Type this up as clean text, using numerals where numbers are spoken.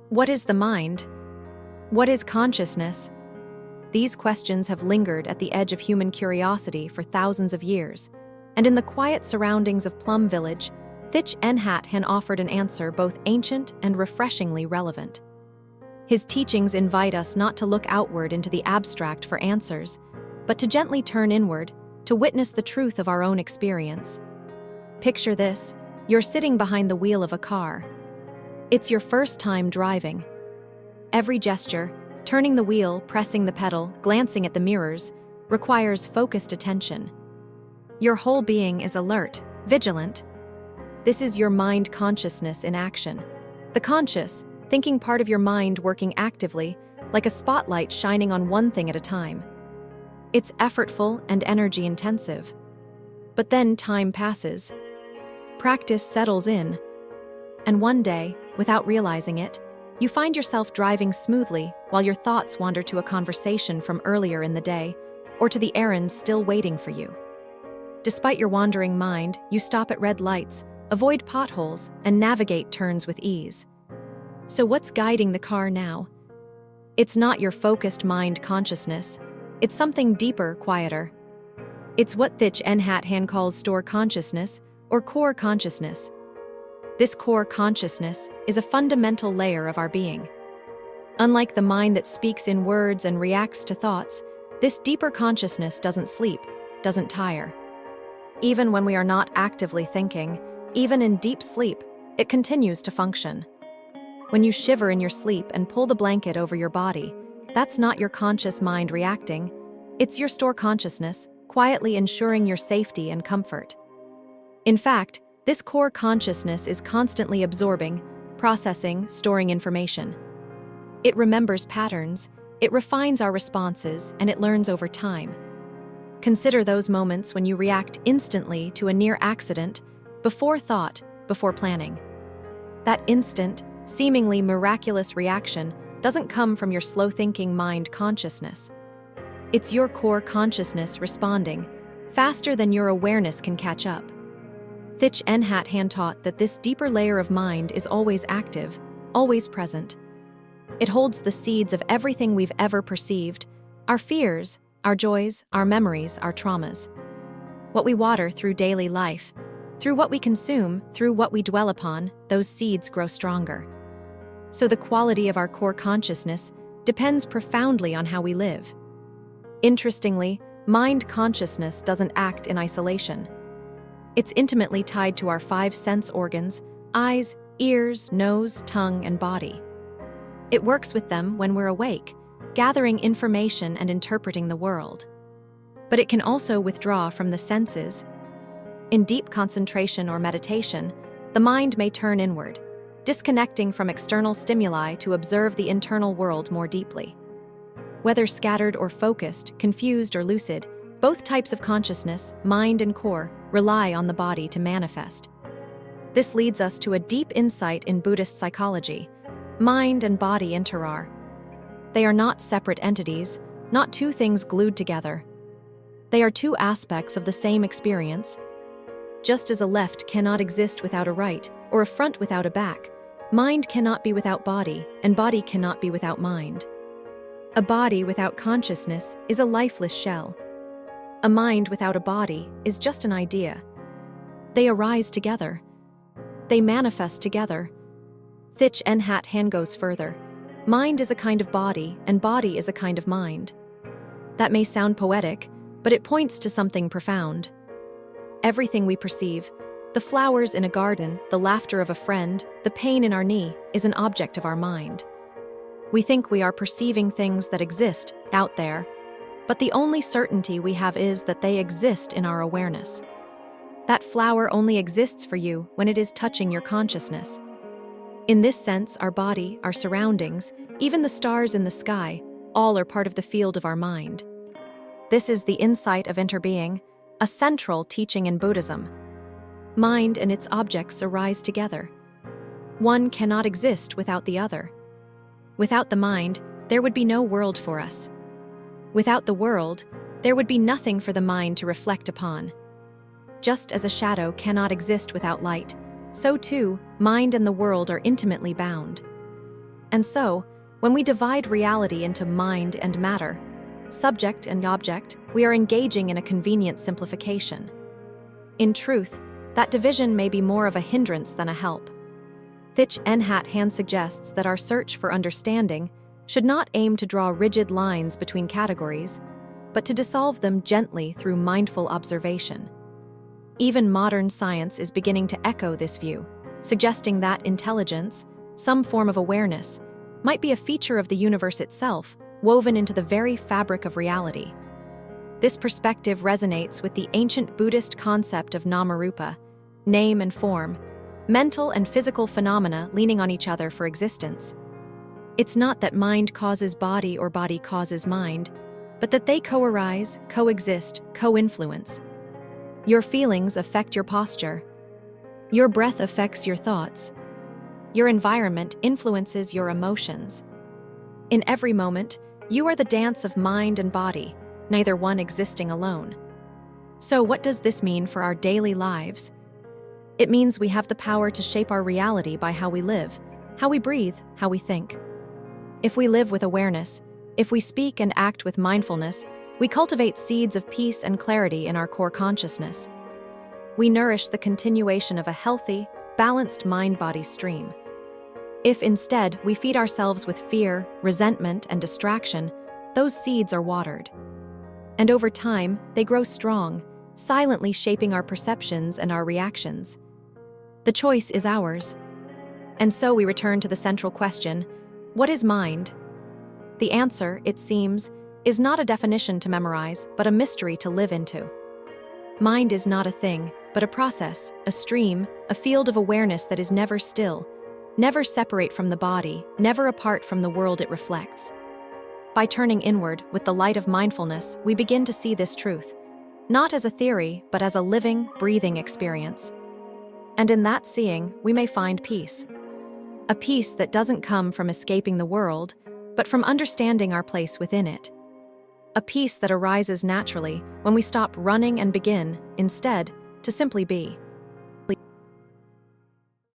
What is the mind? What is consciousness? These questions have lingered at the edge of human curiosity for thousands of years, and in the quiet surroundings of Plum Village, Thich Nhat Hanh offered an answer both ancient and refreshingly relevant. His teachings invite us not to look outward into the abstract for answers, but to gently turn inward, to witness the truth of our own experience. Picture this: you're sitting behind the wheel of a car. It's your first time driving. Every gesture, turning the wheel, pressing the pedal, glancing at the mirrors, requires focused attention. Your whole being is alert, vigilant. This is your mind consciousness in action. The conscious, thinking part of your mind working actively, like a spotlight shining on one thing at a time. It's effortful and energy intensive. But then time passes. Practice settles in. And one day, without realizing it, you find yourself driving smoothly while your thoughts wander to a conversation from earlier in the day or to the errands still waiting for you. Despite your wandering mind, you stop at red lights, avoid potholes, and navigate turns with ease. So what's guiding the car now? It's not your focused mind consciousness. It's something deeper, quieter. It's what Thich Nhat Hanh calls store consciousness, or core consciousness. This core consciousness is a fundamental layer of our being. Unlike the mind that speaks in words and reacts to thoughts, this deeper consciousness doesn't sleep, doesn't tire. Even when we are not actively thinking, even in deep sleep, it continues to function. When you shiver in your sleep and pull the blanket over your body, that's not your conscious mind reacting. It's your store consciousness, quietly ensuring your safety and comfort. In fact, this core consciousness is constantly absorbing, processing, storing information. It remembers patterns, it refines our responses, and it learns over time. Consider those moments when you react instantly to a near accident, before thought, before planning. That instant, seemingly miraculous reaction doesn't come from your slow-thinking mind consciousness. It's your core consciousness responding, faster than your awareness can catch up. Thich Nhat Hanh taught that this deeper layer of mind is always active, always present. It holds the seeds of everything we've ever perceived, our fears, our joys, our memories, our traumas. What we water through daily life, through what we consume, through what we dwell upon, those seeds grow stronger. So the quality of our core consciousness depends profoundly on how we live. Interestingly, mind consciousness doesn't act in isolation. It's intimately tied to our 5 sense organs: eyes, ears, nose, tongue, and body. It works with them when we're awake, gathering information and interpreting the world. But it can also withdraw from the senses. In deep concentration or meditation, the mind may turn inward, disconnecting from external stimuli to observe the internal world more deeply. Whether scattered or focused, confused or lucid, both types of consciousness, mind and core, rely on the body to manifest. This leads us to a deep insight in Buddhist psychology. Mind and body interare. They are not separate entities, not two things glued together. They are two aspects of the same experience. Just as a left cannot exist without a right, or a front without a back, mind cannot be without body, and body cannot be without mind. A body without consciousness is a lifeless shell. A mind without a body is just an idea. They arise together. They manifest together. Thich Nhat Hanh goes further. Mind is a kind of body, and body is a kind of mind. That may sound poetic, but it points to something profound. Everything we perceive, the flowers in a garden, the laughter of a friend, the pain in our knee, is an object of our mind. We think we are perceiving things that exist out there, but the only certainty we have is that they exist in our awareness. That flower only exists for you when it is touching your consciousness. In this sense, our body, our surroundings, even the stars in the sky, all are part of the field of our mind. This is the insight of interbeing, a central teaching in Buddhism. Mind and its objects arise together. One cannot exist without the other. Without the mind, there would be no world for us. Without the world, there would be nothing for the mind to reflect upon. Just as a shadow cannot exist without light, so too, mind and the world are intimately bound. And so, when we divide reality into mind and matter, subject and object, we are engaging in a convenient simplification. In truth, that division may be more of a hindrance than a help. Thich Nhat Hanh suggests that our search for understanding should not aim to draw rigid lines between categories, but to dissolve them gently through mindful observation. Even modern science is beginning to echo this view, suggesting that intelligence, some form of awareness, might be a feature of the universe itself, woven into the very fabric of reality. This perspective resonates with the ancient Buddhist concept of namarupa, name and form, mental and physical phenomena leaning on each other for existence. It's not that mind causes body or body causes mind, but that they co-arise, coexist, co-influence. Your feelings affect your posture. Your breath affects your thoughts. Your environment influences your emotions. In every moment, you are the dance of mind and body, neither one existing alone. So what does this mean for our daily lives? It means we have the power to shape our reality by how we live, how we breathe, how we think. If we live with awareness, if we speak and act with mindfulness, we cultivate seeds of peace and clarity in our core consciousness. We nourish the continuation of a healthy, balanced mind-body stream. If instead we feed ourselves with fear, resentment, and distraction, those seeds are watered. And over time, they grow strong, silently shaping our perceptions and our reactions. The choice is ours. And so we return to the central question, what is mind? The answer, it seems, is not a definition to memorize, but a mystery to live into. Mind is not a thing, but a process, a stream, a field of awareness that is never still, never separate from the body, never apart from the world it reflects. By turning inward with the light of mindfulness, we begin to see this truth, not as a theory, but as a living, breathing experience. And in that seeing, we may find peace. A peace that doesn't come from escaping the world, but from understanding our place within it. A peace that arises naturally when we stop running and begin, instead, to simply be.